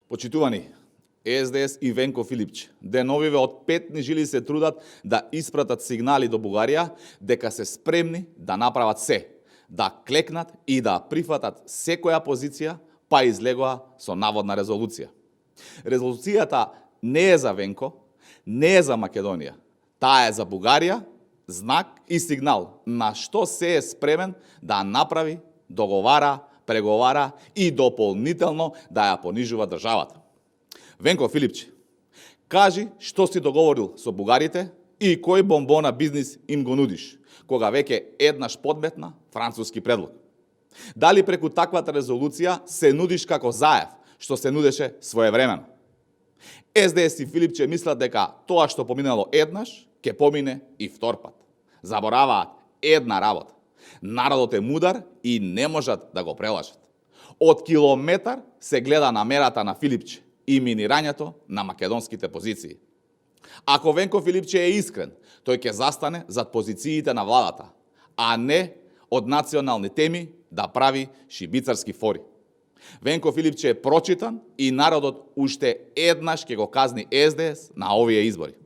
Почитувани, СДС и Венко Филипче деновиве од петни жили се трудат да испратат сигнали до Бугарија дека се спремни да направат се, да клекнат и да прифатат секоја позиција, па излегоа со наводна резолуција. Резолуцијата не е за Венко, не е за Македонија. Таа е за Бугарија, знак и сигнал на што се е спремен да направи, договара, преговара и дополнително да ја понижува државата. Венко Филипче, кажи што си договорил со бугарите и кој бомбона бизнис им го нудиш, кога веќе еднаш подметна француски предлог. Дали преку таквата резолуција се нудиш како Заев, што се нудеше своевремено? СДС и Филипче мислат дека тоа што поминало еднаш, ќе помине и втор пат. Забораваат една работа. Народот е мудар и не можат да го прелажат. Од километар се гледа намерата на Филипче и минирањето на македонските позиции. Ако Венко Филипче е искрен, тој ќе застане зад позициите на владата, а не од национални теми да прави шибицарски фори. Венко Филипче е прочитан и народот уште еднаш ќе го казни СДС на овие избори.